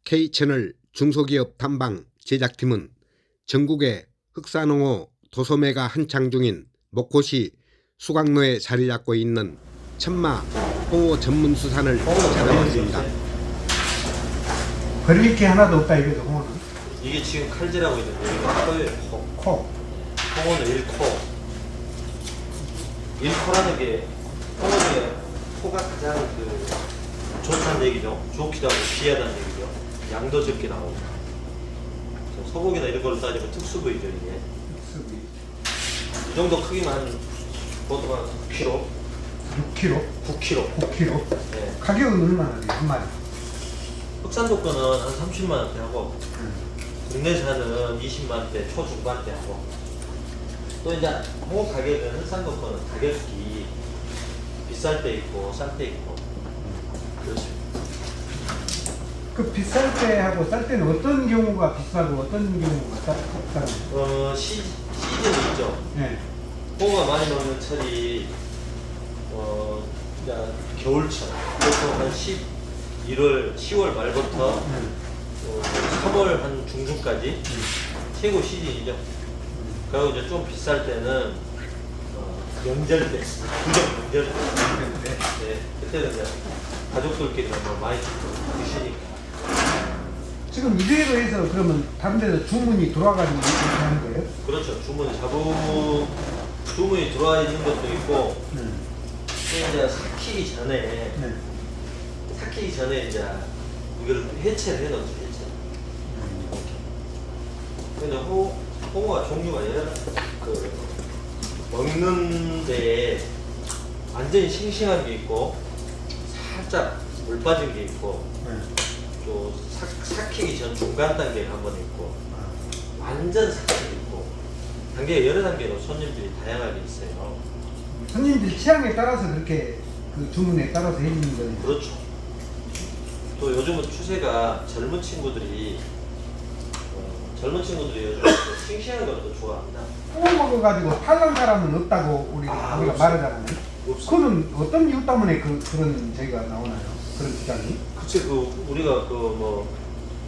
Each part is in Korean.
K채널 중소기업 탐방 제작팀은 전국의 흑산홍어 도소매가 한창 중인 목포시 수강로에 자리 잡고 있는 천마 홍어 전문 수산을 찾아봤습니다. 버릴 게 하나도 없다 이거죠, 홍어는. 이게 지금 칼질하고 있는 게 이거 코예요, 코. 코. 홍어는 1코. 1코라는 게 홍어의 코가 가장 좋다는 얘기죠. 좋기도 하고 귀하다는 얘기죠. 양도 적게 나오고. 소고기나 이런 걸로 따지면 특수부위죠, 이게. 특수부위. 이 정도 크기만 보통 한 9kg, 6kg, 9kg. 9kg. 네. 가격은 얼마나 돼요, 한 마리? 흑산도 거는 한 30만 원대 하고 국내산은 20만 원대 초중반대 하고 또 이제 홍어 가격은 흑산도 거는 가격이 비쌀 때 있고 쌀 때 있고 그렇습니다. 그 비쌀 때하고 쌀 때는 어떤 경우가 비싸고 어떤 경우가 싸요? 시즌이 있죠. 네. 홍어가 많이 나오는 철이 이제 겨울철 보통 한 11월, 10월 말부터 3월 한 중순까지 최고 시즌이죠. 그리고 이제 좀 비쌀 때는 명절 때, 구정 명절 때, 네, 그때는 이제 가족들끼리 많이 드시니까. 지금 이대로 해서 그러면 다른 데서 주문이 들어와가지고 이렇게 하는 거예요? 그렇죠. 주문이 들어와 있는 것도 있고, 또 이제 삭히기 전에, 이제 이걸 해체를 해놓죠, 해체. 근데 홍어가 종류가 먹는 데 완전히 싱싱한 게 있고, 살짝 물 빠진 게 있고, 또 삭히기 전 중간 단계가 한 번 있고, 완전 삭히기 있고, 단계가 여러 단계로 손님들이 다양하게 있어요. 손님들 취향에 따라서 그렇게 그 주문에 따라서 해주는 거예요. 그렇죠. 또 요즘은 추세가 젊은 친구들이 요즘 싱싱한 걸 또 좋아합니다. 홍어 먹어가지고 탈난 사람은 없다고 우리가 말하잖아요. 그거는 어떤 이유 때문에 그런 저희가 나오나요? 그런 주장이? 그치, 우리가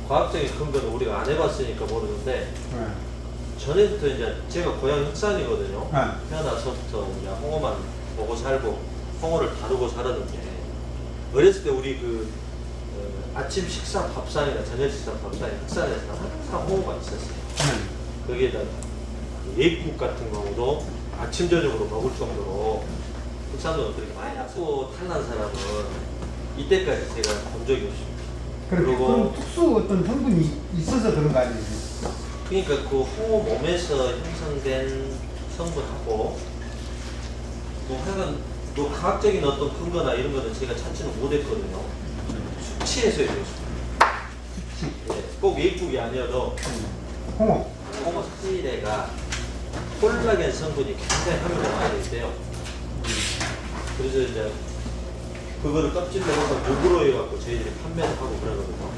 과학적인 근거는 우리가 안 해봤으니까 모르는데, 전에부터 이제 제가 고향 흑산이거든요. 태어나서부터 이제 홍어만 보고 살고, 홍어를 다루고 살았는데, 어렸을 때 우리 아침 식사 밥상이나 저녁 식사 밥상에 흑산에서 항상 홍어가 있었어요. 거기에다 예국 같은 경우도 아침 저녁으로 먹을 정도로 흑산도는 그렇게 많이 잡고 탈난 사람은 이때까지 제가 본 적이 없습니다. 그럼 특수 어떤 성분이 있어서 그런 거 아니에요? 그러니까 그 홍어 몸에서 형성된 성분하고 하여간 과학적인 어떤 근거나 이런 거는 제가 찾지는 못했거든요. 수치에서 이루어집니다. 수치. 네, 꼭 예국이 아니어도 홍어 사지레가 콜라겐 성분이 굉장히 함유가 많이 있대요. 그래서 이제 그거를 껍질로 해서 목으로 해갖고 저희들이 판매를 하고 그러거든요.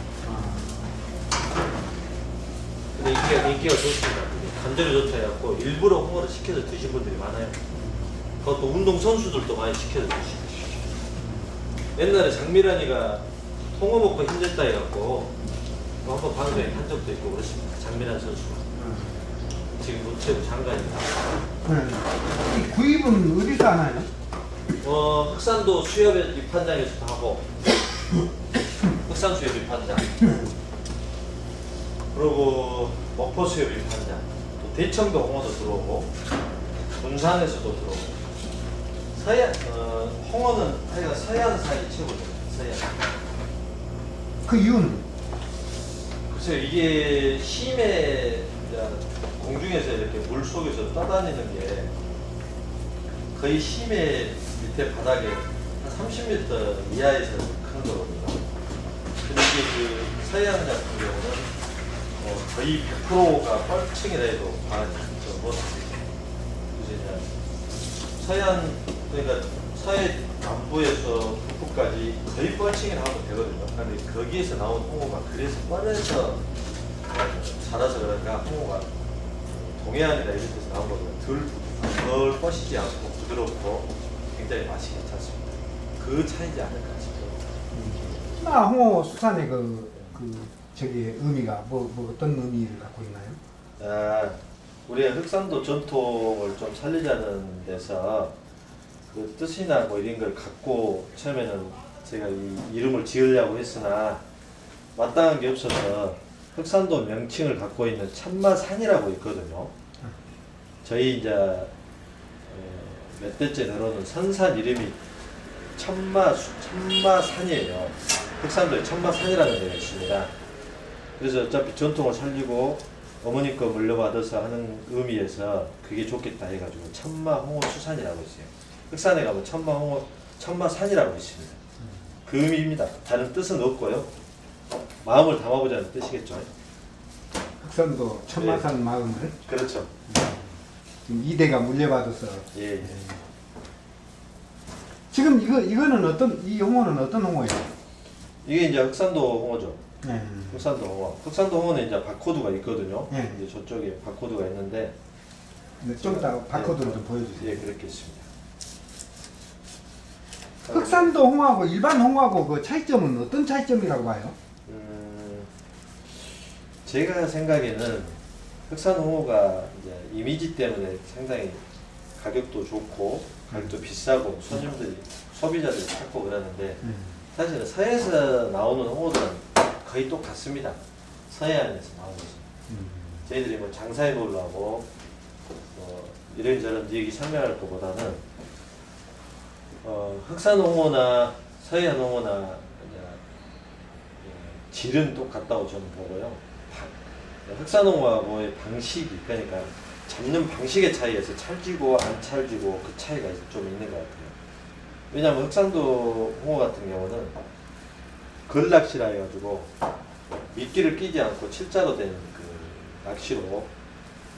근데 인기가 좋습니다. 관절이 좋다 해갖고 일부러 홍어를 시켜서 드신 분들이 많아요. 그것도 운동선수들도 많이 시켜서 드시고. 옛날에 장미란이가 홍어 먹고 힘들다 해갖고 한번 방송에 한 적도 있고 그렇습니다. 장미란 선수가. 지금 노체부 장관입니다. 이 구입은 어디서 하나요? 흑산도 수협 입판장에서도 하고 흑산 수협 입판장 그리고 목포 수협 입판장 또 대청도 홍어도 들어오고 군산에서도 들어오고 홍어는 하여간 서해안산이 최고죠. 서해안. 그 이유는? 글쎄요, 이게 심해 공중에서 이렇게 물 속에서 떠다니는 게 거의 심해 밑에 바닥에 한 30m 이하에서 큰 거거든요. 근데 이게 서해안 같은 경우는 거의 100%가 뻘층이라 해도 과언이 못합니다. 그래서 이제 그러니까 서해 남부에서 북부까지 거의 뻘층이라 하면 되거든요. 근데 거기에서 나온 홍어가 그래서 뻘에서 자라서 그런가 홍어가 동해안이나 이런 데서 나온 거보다 덜 뻗이지 않고 부드럽고 굉장히 맛이 괜찮습니다. 그 차이지 않을까 싶어요. 홍어 수산의 저기 의미가 뭐 어떤 의미를 갖고 있나요? 아, 우리가 흑산도 전통을 좀 살리자는 데서 그 뜻이나 뭐 이런 걸 갖고 처음에는 제가 이 이름을 지으려고 했으나 마땅한 게 없어서 흑산도 명칭을 갖고 있는 참마산이라고 있거든요. 저희 이제 몇 대째 들어오는 선산 이름이 참마산이에요. 흑산도에 참마산이라는 데가 있습니다. 그래서 어차피 전통을 살리고 어머니 거 물려받아서 하는 의미에서 그게 좋겠다 해가지고 참마홍어수산이라고 있어요. 흑산에 가면 참마산이라고 있습니다. 그 의미입니다. 다른 뜻은 없고요. 마음을 담아보자는 뜻이겠죠. 흑산도 천마산 마음을 그렇죠. 지금 2대가 물려받아서 예. 지금 이거는 이 홍어는 어떤 홍어예요? 이게 이제 흑산도 홍어죠. 네. 흑산도 홍어. 흑산도 홍어는 이제 바코드가 있거든요. 네. 이제 저쪽에 바코드가 있는데. 좀 이따 바코드를 좀 보여주세요. 예, 그렇겠습니다. 흑산도 홍어하고 일반 홍어하고 그 차이점은 어떤 차이점이라고 봐요? 제가 생각에는 흑산 홍어가 이제 이미지 때문에 상당히 가격도 좋고 가격도 비싸고 손님들이 소비자들이 찾고 그러는데 사실은 서해에서 나오는 홍어들은 거의 똑같습니다. 서해안에서 나오는 것은 저희들이 뭐 장사해 보려고 이런저런 얘기 설명할 것보다는 흑산 홍어나 서해안 홍어나 이제 질은 똑같다고 저는 보고요. 흑산 홍어하고의 방식이 그러니까 잡는 방식의 차이에서 찰지고 안 찰지고 그 차이가 좀 있는 것 같아요. 왜냐하면 흑산도 홍어 같은 경우는 걸낚시라 해가지고 미끼를 끼지 않고 칠자로 된 그 낚시로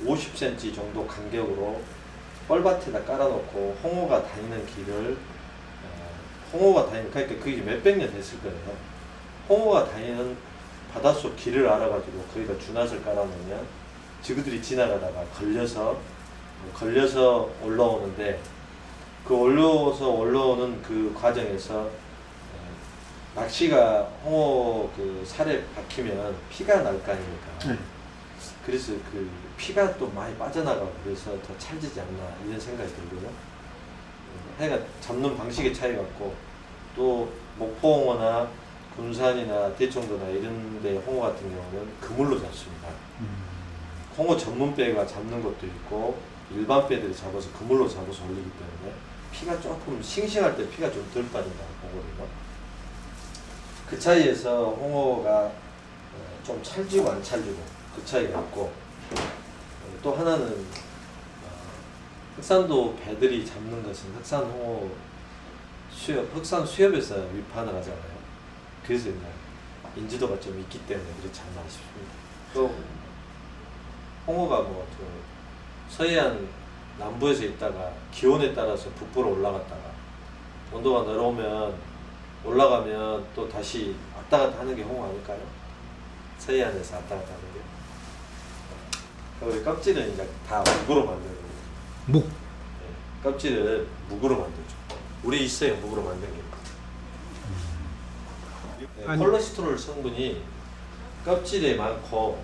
50cm 정도 간격으로 뻘밭에다 깔아놓고 홍어가 다니는 길을 그러니까 그게 몇백 년 됐을 거예요. 홍어가 다니는 바닷속 길을 알아가지고 거기다 주낫을 깔아놓으면 지그들이 지나가다가 걸려서 올라오는데 그 올라오는 그 과정에서 낚시가 홍어 그 살에 박히면 피가 날 거 아닙니까? 그래서 그 피가 또 많이 빠져나가고 그래서 더 찰지지 않나 이런 생각이 들고요. 하여간 잡는 방식의 차이 같고 또 목포홍어나 군산이나 대청도나 이런 데 홍어 같은 경우는 그물로 잡습니다. 홍어 전문 배가 잡는 것도 있고 일반 배들이 잡아서 그물로 잡아서 올리기 때문에 피가 조금 싱싱할 때 피가 좀 덜 빠진다고 보거든요. 그 차이에서 홍어가 좀 찰지고 안 찰지고 그 차이가 있고 또 하나는 흑산도 배들이 잡는 것은 흑산 홍어 흑산 수협에서 위판을 하잖아요. 그래서 인지도가 좀 있기 때문에 그렇지 않나 싶습니다. 또 홍어가 서해안 남부에서 있다가 기온에 따라서 북부로 올라갔다가 온도가 올라가면 또 다시 왔다 갔다 하는 게 홍어 아닐까요? 서해안에서 왔다 갔다 하는 게. 우리 껍질은 이제 다 묵으로 만들거든요. 묵? 네, 껍질을 묵으로 만들죠. 우리 있어요, 묵으로 만든 게. 네, 콜레스테롤 성분이 껍질에 많고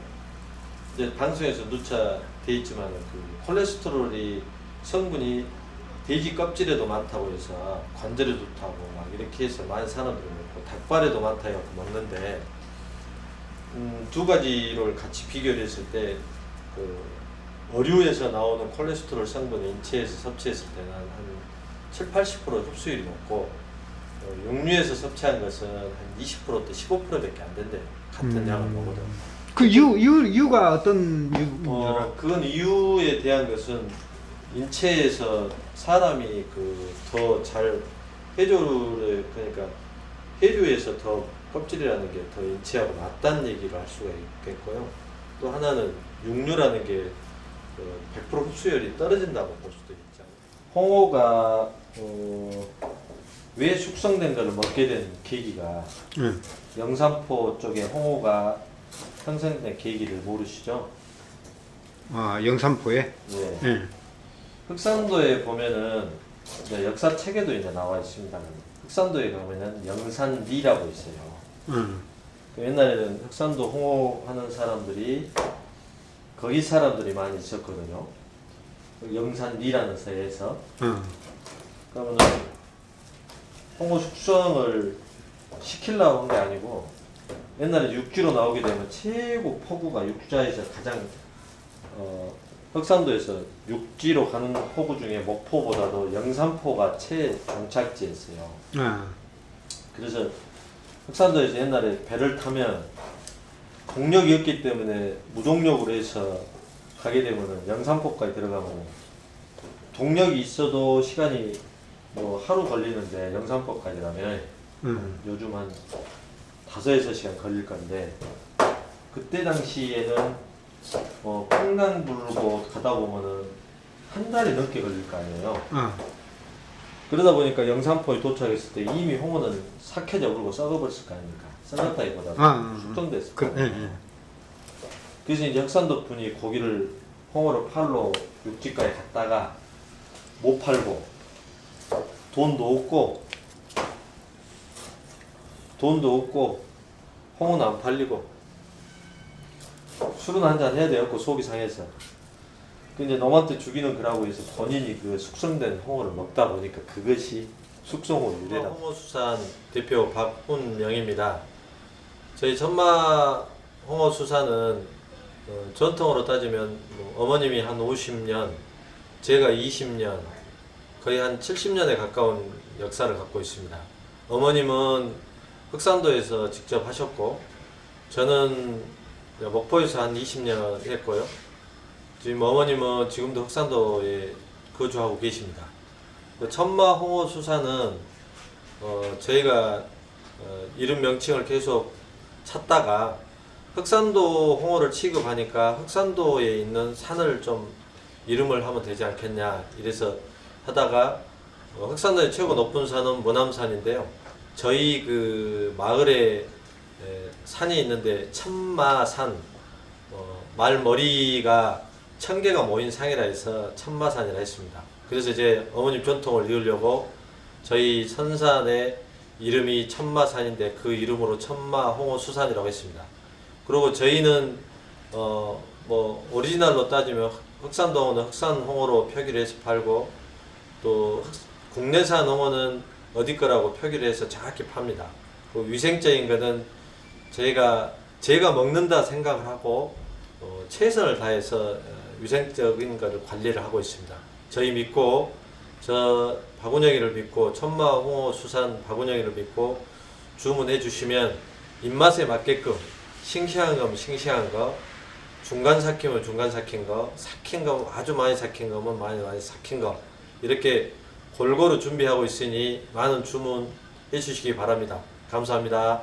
이제 방송에서 누차 돼 있지만 그 콜레스테롤이 성분이 돼지 껍질에도 많다고 해서 관절에 좋다고 막 이렇게 해서 많은 사람들이 먹고 닭발에도 많다 해서 먹는데 두 가지를 같이 비교를 했을 때 그 어류에서 나오는 콜레스테롤 성분이 인체에서 섭취했을 때는 한 7-80% 흡수율이 높고 육류에서 섭취한 것은 한 20%대 15%밖에 안 된대요. 같은 양을 먹어도. 그 이유가 어떤 이유라? 그건 이유에 대한 것은 인체에서 사람이 그 더 잘 해조류를 그러니까 해류에서 더 껍질이라는 게 더 인체하고 맞다는 얘기를 할 수가 있겠고요. 또 하나는 육류라는 게 100% 흡수율이 떨어진다고 볼 수도 있잖아요. 홍어가 왜 숙성된 걸 먹게 된 계기가 영산포 쪽에 홍어가 형성된 계기를 모르시죠? 아, 영산포에? 네. 네. 흑산도에 보면은 이제 역사 책에도 이제 나와 있습니다. 흑산도에 가면은 영산리라고 있어요. 옛날에는 흑산도 홍어 하는 사람들이 거기 사람들이 많이 있었거든요. 영산리라는 서에서. 그러면은 홍어 숙성을 시키려고 한 게 아니고 옛날에 육지로 나오게 되면 최고 포구가 육지에서 가장 흑산도에서 육지로 가는 포구 중에 목포보다도 영산포가 최종착지였어요. 그래서 흑산도에서 옛날에 배를 타면 동력이 없기 때문에 무동력으로 해서 가게 되면은 영산포까지 들어가면 동력이 있어도 시간이 뭐 하루 걸리는데 영산포까지 가면 요즘 한 5에서 6시간 걸릴 건데 그때 당시에는 풍랑 불고 가다 보면은 한 달이 넘게 걸릴 거 아니에요. 그러다 보니까 영산포에 도착했을 때 이미 홍어는 삭혀져 버리고 썩어버렸을 거 아닙니까? 썩었다기보다 숙성됐을 거예요. 그래서 이제 흑산도 분이 고기를 홍어를 팔러 육지까지 갔다가 못 팔고 돈도 없고 홍어는 안 팔리고 술은 한잔 해야 되었고 속이 상해서 이제 놈한테 죽이는 거라고 해서 본인이 그 숙성된 홍어를 먹다 보니까 그것이 숙성으로 유래다. 홍어수산 대표 박훈명입니다. 저희 천마 홍어수산은 전통으로 따지면 어머님이 한 50년, 제가 20년, 거의 한 70년에 가까운 역사를 갖고 있습니다. 어머님은 흑산도에서 직접 하셨고 저는 목포에서 한 20년 했고요. 지금 어머님은 지금도 흑산도에 거주하고 계십니다. 천마 홍어 수산은 저희가 이름 명칭을 계속 찾다가 흑산도 홍어를 취급하니까 흑산도에 있는 산을 좀 이름을 하면 되지 않겠냐 이래서 하다가 흑산도의 최고 높은 산은 모남산인데요. 저희 그 마을에 산이 있는데 천마산, 말머리가 1000개가 모인 상이라 해서 천마산이라 했습니다. 그래서 이제 어머님 전통을 이으려고 저희 선산의 이름이 천마산인데 그 이름으로 천마 홍어 수산이라고 했습니다. 그리고 저희는 뭐 오리지널로 따지면 흑산도 홍어는 흑산 홍어로 표기를 해서 팔고 또 국내산 홍어는 어디 거라고 표기를 해서 정확히 팝니다. 그 위생적인 거는 제가 먹는다 생각을 하고 최선을 다해서 위생적인 거를 관리를 하고 있습니다. 저희 믿고 저 박운영이를 믿고 천마 홍어 수산 박운영이를 믿고 주문해 주시면 입맛에 맞게끔 싱싱한 거면 싱싱한 거, 중간 삭히면 중간 삭힌 거, 삭힌 거 아주 많이 삭힌 거면 많이 삭힌 거 이렇게 골고루 준비하고 있으니 많은 주문해 주시기 바랍니다. 감사합니다.